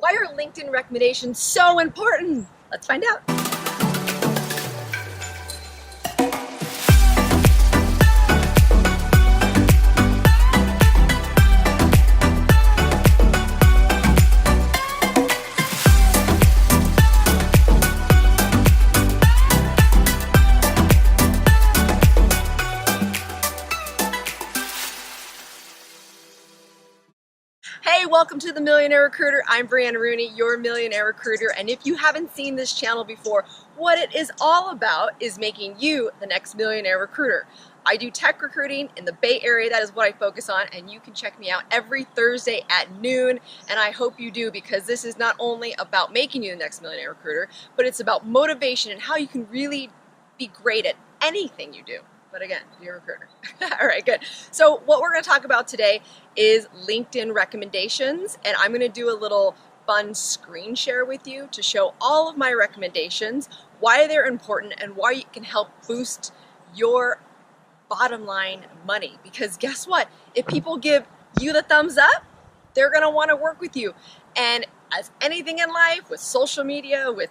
Why are LinkedIn recommendations so important? Let's find out. Hey, welcome to the Millionaire Recruiter. I'm Brianna Rooney, your Millionaire Recruiter. And if you haven't seen this channel before, what it is all about is making you the next Millionaire Recruiter. I do tech recruiting in the Bay Area. That is what I focus on. And you can check me out every Thursday at noon. And I hope you do, because this is not only about making you the next Millionaire Recruiter, but it's about motivation and how you can really be great at anything you do. But again, you're a recruiter. All right, good. So what we're going to talk about today is LinkedIn recommendations, and I'm going to do a little fun screen share with you to show all of my recommendations, why they're important, and why you can help boost your bottom line money. Because guess what? If people give you the thumbs up, they're going to want to work with you. And as anything in life, with social media, with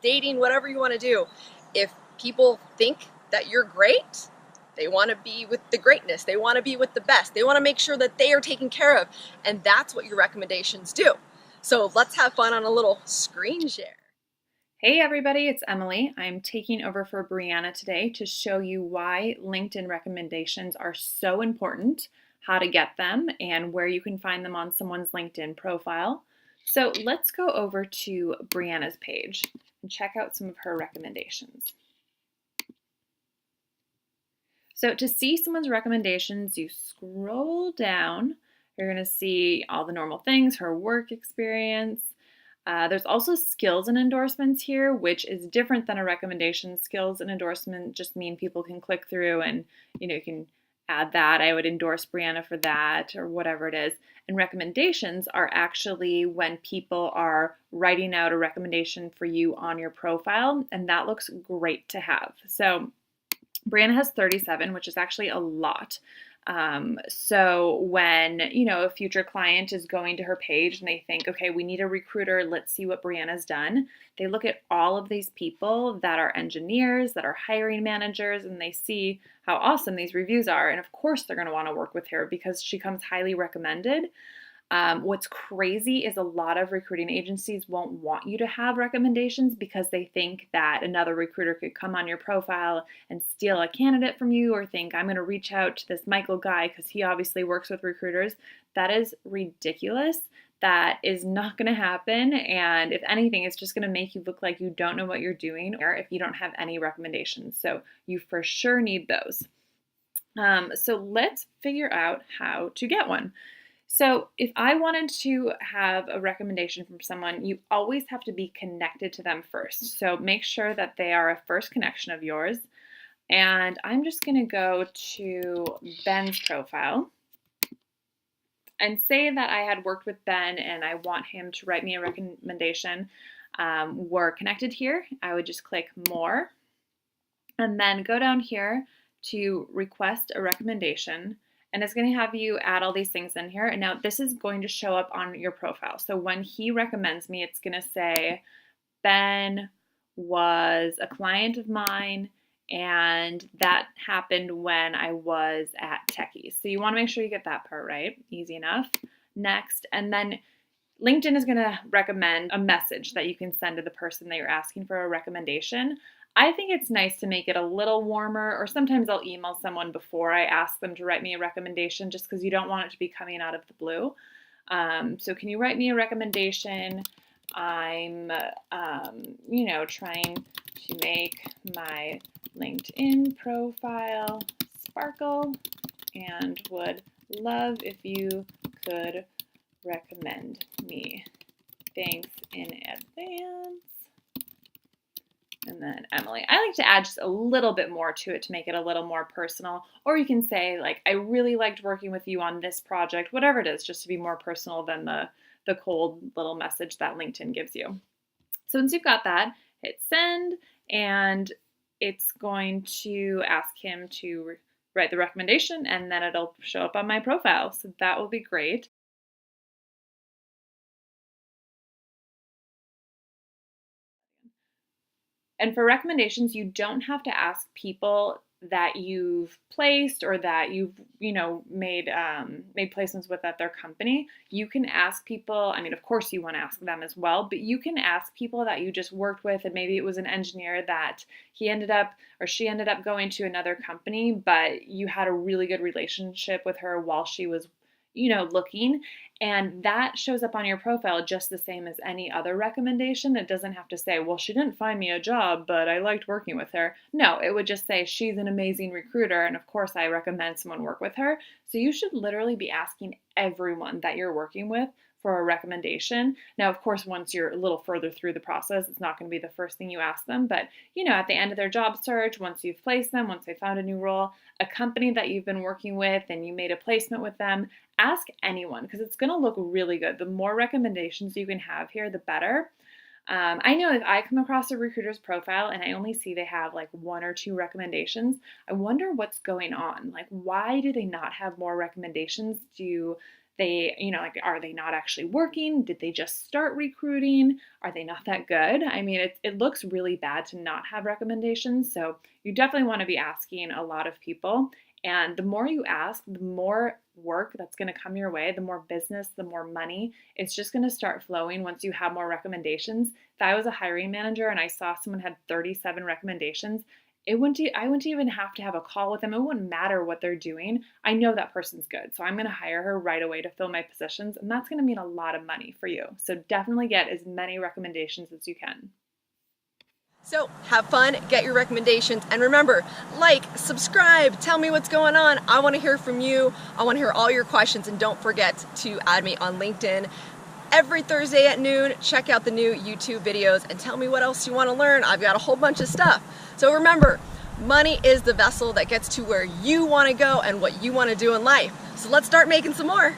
dating, whatever you want to do, if people think that you're great, they want to be with the greatness. They want to be with the best. They want to make sure that they are taken care of. And that's what your recommendations do. So let's have fun on a little screen share. Hey everybody, it's Emily. I'm taking over for Brianna today to show you why LinkedIn recommendations are so important, how to get them, and where you can find them on someone's LinkedIn profile. So let's go over to Brianna's page and check out some of her recommendations. So to see someone's recommendations, you scroll down. You're going to see all the normal things, her work experience. There's also skills and endorsements here, which is different than a recommendation. Skills and endorsement just mean people can click through and, you can add that. I would endorse Brianna for that, or whatever it is. And recommendations are actually when people are writing out a recommendation for you on your profile, and that looks great to have. So Brianna has 37, which is actually a lot. So when, a future client is going to her page and they think, okay, we need a recruiter, let's see what Brianna's done. They look at all of these people that are engineers, that are hiring managers, and they see how awesome these reviews are. And of course, they're going to want to work with her because she comes highly recommended. What's crazy is a lot of recruiting agencies won't want you to have recommendations because they think that another recruiter could come on your profile and steal a candidate from you, or think, I'm going to reach out to this Michael guy because he obviously works with recruiters. That is ridiculous. That is not going to happen. And if anything, it's just going to make you look like you don't know what you're doing, or if you don't have any recommendations. So you for sure need those. So let's figure out how to get one. So if I wanted to have a recommendation from someone, you always have to be connected to them first. So make sure that they are a first connection of yours. And I'm just going to go to Ben's profile and say that I had worked with Ben and I want him to write me a recommendation. We're connected here. I would just click more and then go down here to request a recommendation. And it's going to have you add all these things in here. And now this is going to show up on your profile. So when he recommends me, it's going to say, Ben was a client of mine, and that happened when I was at Techies. So you want to make sure you get that part right. Easy enough. Next. And then LinkedIn is going to recommend a message that you can send to the person that you're asking for a recommendation. I think it's nice to make it a little warmer, or sometimes I'll email someone before I ask them to write me a recommendation, just because you don't want it to be coming out of the blue. So can you write me a recommendation? I'm, trying to make my LinkedIn profile sparkle and would love if you could recommend me. Thanks in advance. And then Emily. I like to add just a little bit more to it to make it a little more personal. Or you can say, like, I really liked working with you on this project, whatever it is, just to be more personal than the cold little message that LinkedIn gives you. So once you've got that, hit send, and it's going to ask him to write the recommendation, and then it'll show up on my profile. So that will be great. And for recommendations, you don't have to ask people that you've placed or that you've made placements with at their company. You can ask people, I mean, of course you want to ask them as well, but you can ask people that you just worked with, and maybe it was an engineer that he ended up or she ended up going to another company, but you had a really good relationship with her while she was looking, and that shows up on your profile just the same as any other recommendation. It doesn't have to say, well, she didn't find me a job, but I liked working with her. No, it would just say, she's an amazing recruiter, and of course I recommend someone work with her. So you should literally be asking everyone that you're working with for a recommendation. Now, of course, once you're a little further through the process, it's not going to be the first thing you ask them, but at the end of their job search, once you've placed them, once they found a new role, a company that you've been working with and you made a placement with them, ask anyone, because it's going to look really good. The more recommendations you can have here, the better. I know if I come across a recruiter's profile and I only see they have like 1 or 2 recommendations, I wonder what's going on. Like, why do they not have more recommendations? Do they, are they not actually working? Did they just start recruiting? Are they not that good? I mean, it looks really bad to not have recommendations. So you definitely want to be asking a lot of people. And the more you ask, the more work that's going to come your way, the more business, the more money. It's just going to start flowing once you have more recommendations. If I was a hiring manager and I saw someone had 37 recommendations, I wouldn't even have to have a call with them. It wouldn't matter what they're doing. I know that person's good, so I'm going to hire her right away to fill my positions, and that's going to mean a lot of money for you. So definitely get as many recommendations as you can. So have fun, get your recommendations, and remember, like, subscribe, tell me what's going on. I want to hear from you. I want to hear all your questions, and don't forget to add me on LinkedIn. Every Thursday at noon, check out the new YouTube videos and tell me what else you want to learn. I've got a whole bunch of stuff. So remember, money is the vessel that gets to where you want to go and what you want to do in life. So let's start making some more.